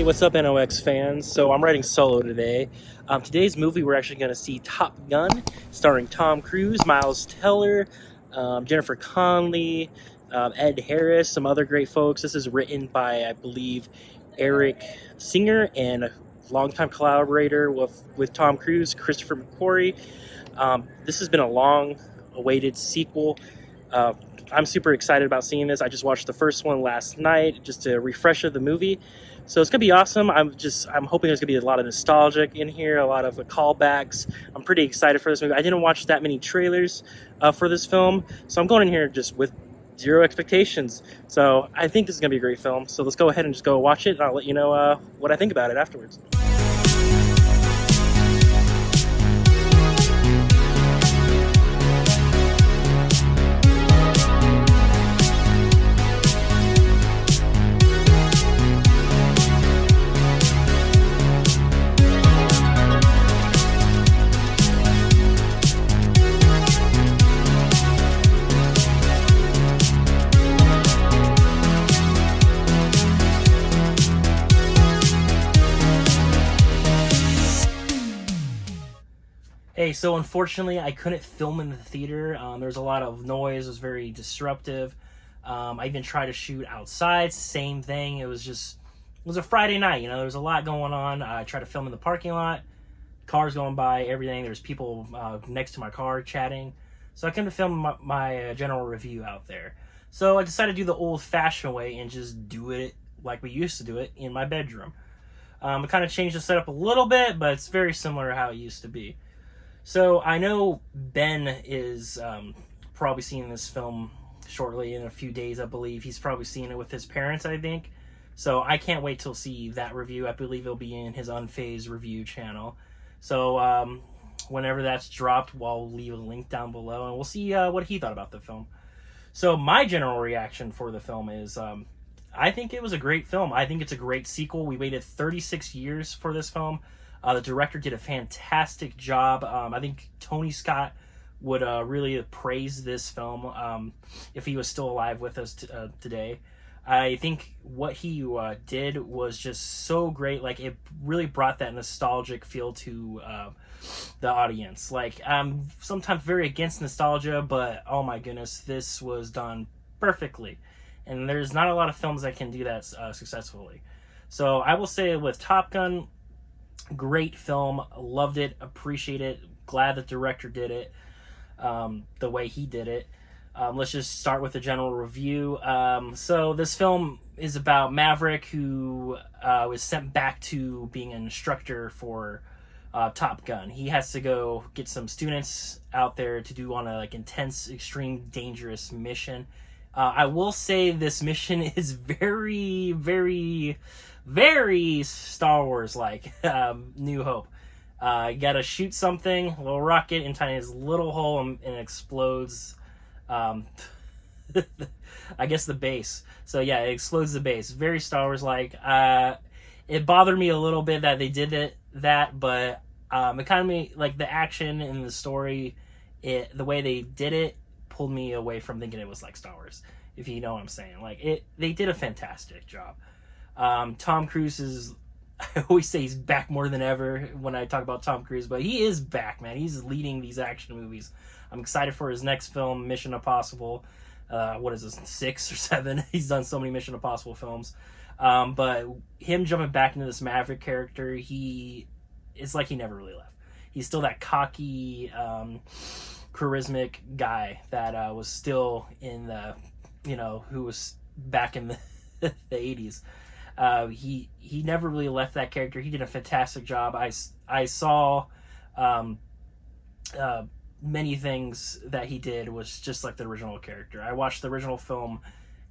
Hey, what's up, NOX fans? So I'm writing solo today. Today's movie, we're actually going to see Top Gun, starring Tom Cruise, Miles Teller, Jennifer Connelly, Ed Harris, some other great folks. This is written by, I believe, Eric Singer and a longtime collaborator with Tom Cruise, Christopher McQuarrie. This has been a long-awaited sequel. I'm super excited about seeing this. I just watched the first one last night, just a refresher of the movie. So it's gonna be awesome. I'm hoping there's gonna be a lot of nostalgic in here, a lot of callbacks. I'm pretty excited for this movie. I didn't watch that many trailers for this film, so I'm going in here just with zero expectations. So I think this is gonna be a great film. So let's go ahead and just go watch it, and I'll let you know what I think about it afterwards. Hey, so unfortunately, I couldn't film in the theater. There was a lot of noise. It was very disruptive. I even tried to shoot outside. Same thing. It was a Friday night. There was a lot going on. I tried to film in the parking lot. Cars going by, everything. There's people next to my car chatting. So I couldn't film my general review out there. So I decided to do the old-fashioned way and just do it like we used to do it in my bedroom. I kind of changed the setup a little bit, but it's very similar to how it used to be. So I know Ben is probably seeing this film shortly in a few days, I believe. He's probably seeing it with his parents, I think. So I can't wait to see that review. I believe it'll be in his Unfazed review channel. So whenever that's dropped, we'll leave a link down below, and we'll see what he thought about the film. So my general reaction for the film is I think it was a great film. I think it's a great sequel. We waited 36 years for this film. The director did a fantastic job. I think Tony Scott would really praise this film if he was still alive with us today. I think what he did was just so great. Like, it really brought that nostalgic feel to the audience. Like, I'm sometimes very against nostalgia, but oh my goodness, this was done perfectly. And there's not a lot of films that can do that successfully. So I will say with Top Gun, great film, loved it, appreciate it, glad the director did it the way he did it. Let's just start with the general review. So this film is about Maverick, who was sent back to being an instructor for Top Gun. He has to go get some students out there to do on a intense, extreme, dangerous mission. I will say this mission is very, very, very Star Wars like. New Hope. You gotta shoot something, a little rocket into his little hole, and it explodes. I guess the base. So yeah, it explodes the base. Very Star Wars like. It bothered me a little bit that they did that, but it kind of made, like, the action and the story, the way they did it pulled me away from thinking it was like Star Wars, if you know what I'm saying. Like, they did a fantastic job. Tom Cruise is, I always say he's back more than ever when I talk about Tom Cruise, but he is back, man. He's leading these action movies. I'm excited for his next film, Mission Impossible. What is this, 6 or 7? He's done so many Mission Impossible films. But him jumping back into this Maverick character, it's like he never really left. He's still that cocky, charismatic guy that was still in the, who was back in the 80s. He never really left that character. He did a fantastic job. I saw many things that he did was just like the original character. I watched the original film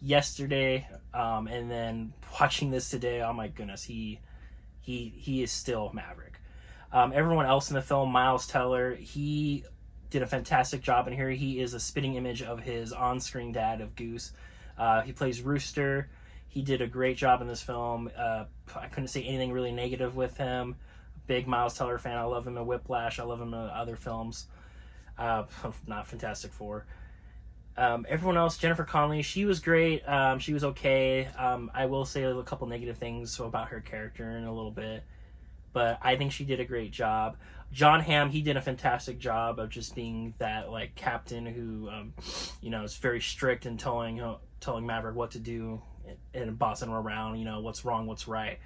yesterday, and then watching this today, oh my goodness, he is still Maverick. Everyone else in the film, Miles Teller, he did a fantastic job in here. He is a spitting image of his on-screen dad of Goose. He plays Rooster. He did a great job in this film. I couldn't say anything really negative with him. Big Miles Teller fan. I love him in Whiplash. I love him in other films. Not Fantastic Four. Everyone else, Jennifer Connelly, she was great. She was okay. I will say a couple negative things about her character in a little bit, but I think she did a great job. Jon Hamm, he did a fantastic job of just being that like captain who, is very strict and telling Maverick what to do and bossing him around. What's wrong, what's right.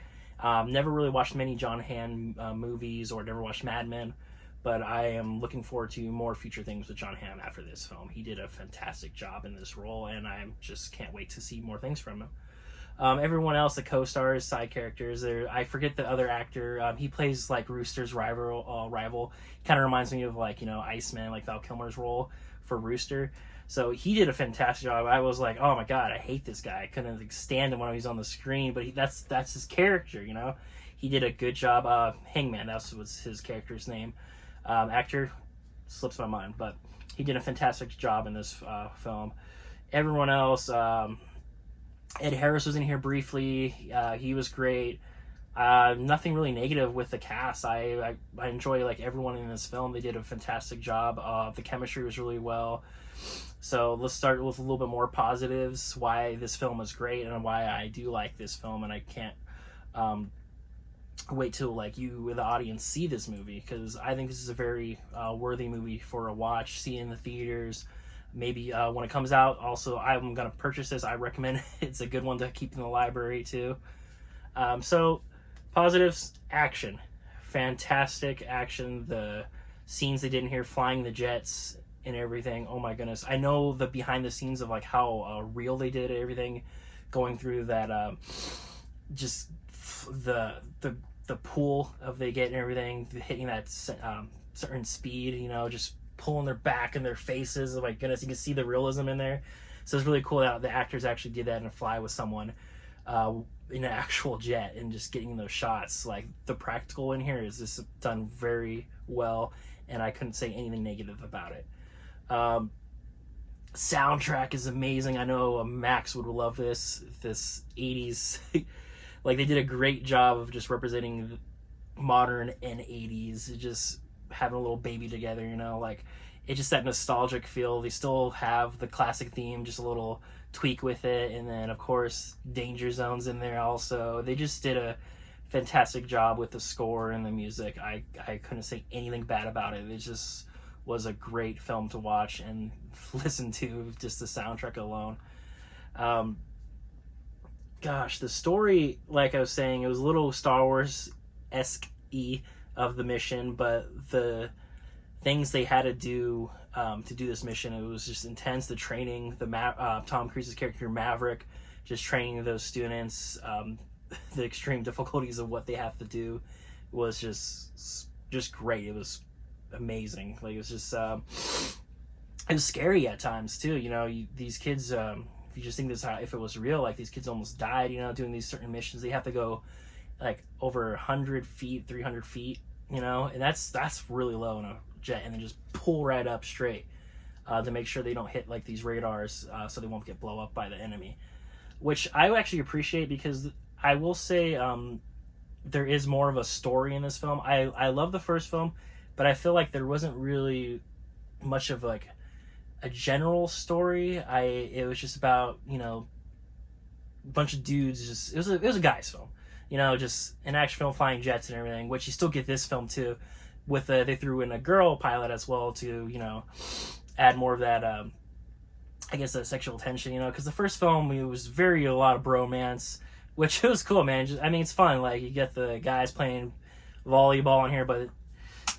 Never really watched many Jon Hamm movies or never watched Mad Men, but I am looking forward to more future things with Jon Hamm after this film. He did a fantastic job in this role, and I just can't wait to see more things from him. Everyone else, the co-stars, side characters, I forget the other actor. He plays like Rooster's rival. Kind of reminds me of like Iceman, like Val Kilmer's role for Rooster. So he did a fantastic job. I was like, oh my god, I hate this guy. I couldn't stand him when he was on the screen, but that's his character. He did a good job. Hangman, that was his character's name. Actor slips my mind, but he did a fantastic job in this film. Everyone else, Ed Harris was in here briefly. He was great. Nothing really negative with the cast. I enjoy like everyone in this film. They did a fantastic job. The chemistry was really well. So let's start with a little bit more positives. Why this film is great and why I do like this film, and I can't wait till like you, the audience, see this movie, because I think this is a very worthy movie for a watch. See in the theaters. Maybe when it comes out. Also, I'm gonna purchase this. I recommend it. It's a good one to keep in the library too. So positives: action, fantastic action. The scenes they did in here, flying the jets and everything. Oh my goodness! I know the behind the scenes of like how real they did everything, going through that just the pool of they get and everything, hitting that certain speed. Just pulling their back and their faces. Oh my goodness, you can see the realism in there. So it's really cool that the actors actually did that and fly with someone in an actual jet and just getting those shots. Like the practical in here is just done very well, and I couldn't say anything negative about it. Soundtrack is amazing. I know Max would love this 80s. Like they did a great job of just representing modern and 80s. Just having a little baby together, like it's just that nostalgic feel. They still have the classic theme, just a little tweak with it, and then of course Danger Zone's in there also. They just did a fantastic job with the score and the music. I couldn't say anything bad about it. It just was a great film to watch and listen to, just the soundtrack alone. Gosh, the story, like I was saying, it was a little Star Wars-esque of the mission, but the things they had to do this mission, it was just intense. The training, Tom Cruise's character Maverick, just training those students, the extreme difficulties of what they have to do was just great. It was amazing. Like it was just it was scary at times too. These kids, if you just think if it was real, like these kids almost died. Doing these certain missions, they have to go like over 100 feet, 300 feet, and that's really low in a jet, and then just pull right up straight to make sure they don't hit like these radars, so they won't get blow up by the enemy, which I actually appreciate, because I will say there is more of a story in this film. I love the first film, but I feel like there wasn't really much of like a general story. It was just about a bunch of dudes. It was a guy's film. Just an action film, flying jets and everything, which you still get this film too. With they threw in a girl pilot as well to add more of that I guess that sexual tension, because the first film it was a lot of bromance, which it was cool, man. It's fun. Like you get the guys playing volleyball in here,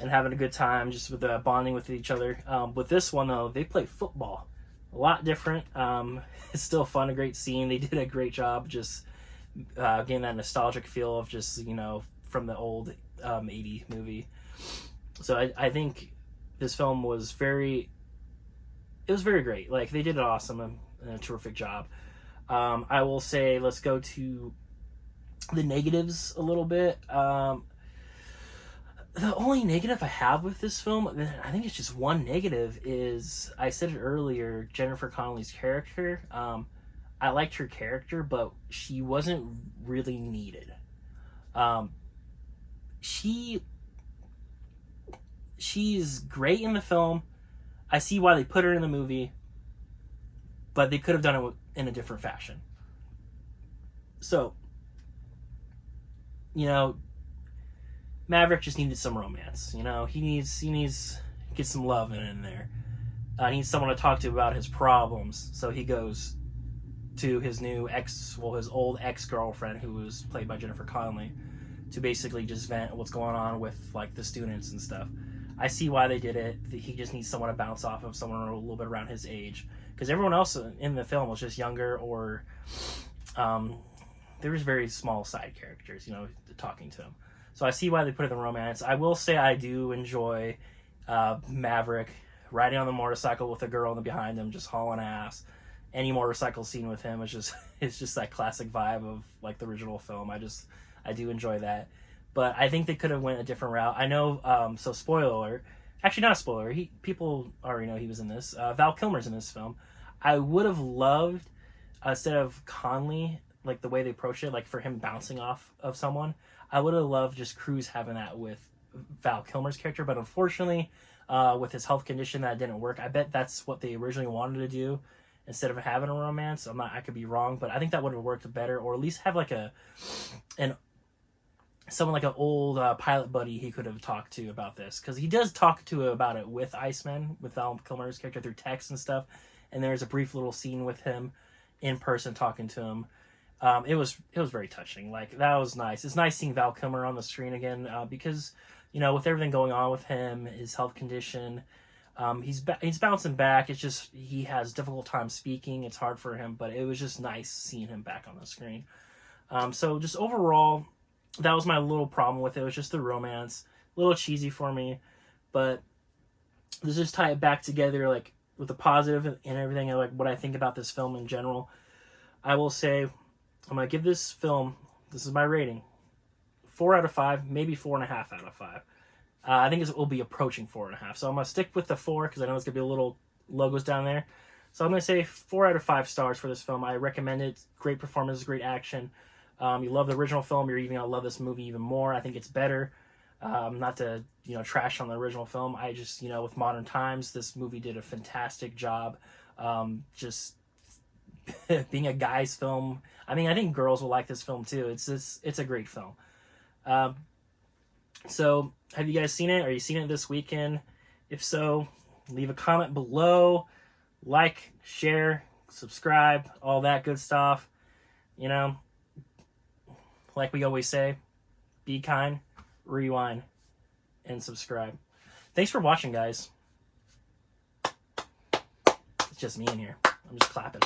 and having a good time just with bonding with each other. With this one though, they play football, a lot different. It's still fun, a great scene. They did a great job just getting that nostalgic feel of just from the old 80 movie. So I think this film was very great. Like they did it awesome and a terrific job. I will say, let's go to the negatives a little bit. The only negative I have with this film, I think it's just one negative, is I said it earlier, Jennifer Connelly's character. I liked her character, but she wasn't really needed. She's great in the film. I see why they put her in the movie, but they could have done it in a different fashion. So, you know, Maverick just needed some romance. You know, he needs to get some love in there. He needs someone to talk to about his problems. So he goes to his his old ex-girlfriend, who was played by Jennifer Connelly, to basically just vent what's going on with like the students and stuff. I see why they did it. He just needs someone to bounce off of, someone a little bit around his age, because everyone else in the film was just younger, or there was very small side characters, you know, talking to him. So I see why they put it in romance. I will say I do enjoy Maverick riding on the motorcycle with a girl behind him, just hauling ass. Any motorcycle scene with him is just it's just that classic vibe of like the original film. I do enjoy that. But I think they could have went a different route. I know, so spoiler alert. Actually, not a spoiler. People already know he was in this. Val Kilmer's in this film. I would have loved, instead of Conley, like the way they approached it, like for him bouncing off of someone, I would have loved just Cruise having that with Val Kilmer's character. But unfortunately, with his health condition, that didn't work. I bet that's what they originally wanted to do instead of having a romance. I could be wrong, but I think that would have worked better, or at least have like someone like an old pilot buddy he could have talked to about this, because he does talk to about it with Iceman, with Val Kilmer's character, through text and stuff, and there's a brief little scene with him in person talking to him. It was very touching. Like, that was nice. It's nice seeing Val Kilmer on the screen again, because, you know, with everything going on with him, his health condition, he's bouncing back. It's just he has difficult time speaking. It's hard for him, but it was just nice seeing him back on the screen. So just overall, that was my little problem with it. It was just the romance, a little cheesy for me, but let's just tie it back together, like with the positive and everything, and like what I think about this film in general. I will say, I'm gonna give this film, this is my rating, 4 out of 5, maybe 4.5 out of 5. I think it will be approaching 4.5. So I'm gonna stick with the 4 because I know it's gonna be a little logos down there. So I'm gonna say 4 out of 5 stars for this film. I recommend it. Great performance, great action. You love the original film, you're even going to love this movie even more. I think it's better. Not to, you know, trash on the original film. I just, you know, with modern times, this movie did a fantastic job. Just being a guy's film. I mean, I think girls will like this film too. It's a great film. So, have you guys seen it? Are you seeing it this weekend? If so, leave a comment below. Like, share, subscribe, all that good stuff. You know, like we always say, be kind, rewind, and subscribe. Thanks for watching, guys. It's just me in here. I'm just clapping.